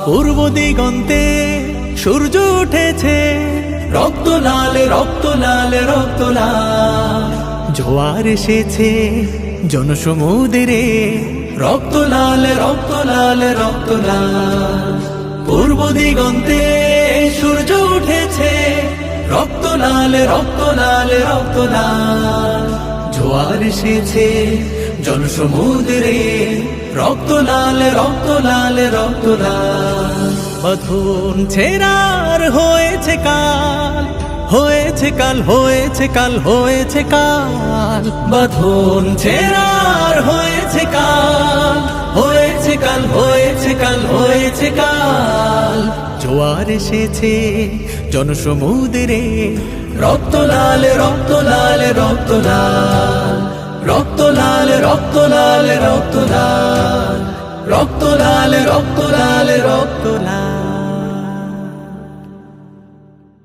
পূর্ব দিগন্তে সূর্য উঠেছে, রক্ত লাল রক্ত লাল রক্ত লাল। জোয়ার এসেছে জনসমুদ্রে, রক্ত লাল রক্ত লাল রক্ত লাল। পূর্ব দিগন্তে সূর্য উঠেছে, রক্ত লাল রক্ত লাল রক্ত লাল। জোয়ার এসেছে জনসমুদ্রে, রক্ত লাল রক্ত লাল রক্ত লাল। বাঁধন ছেঁড়ার হয়েছে কাল, হয়েছে কাল হয়েছে কাল হয়েছে কাল। বাঁধন ছেঁড়ার হয়েছে কাল, হয়েছে কাল হয়েছে কাল হয়েছে কাল। জোয়ার এসেছে জনসমুদ্রে, রক্ত লাল রক্ত লাল রক্ত লাল। রক্ত লাল রক্ত লাল রক্ত লাল, রক্ত লাল রক্ত লাল রক্ত লাল।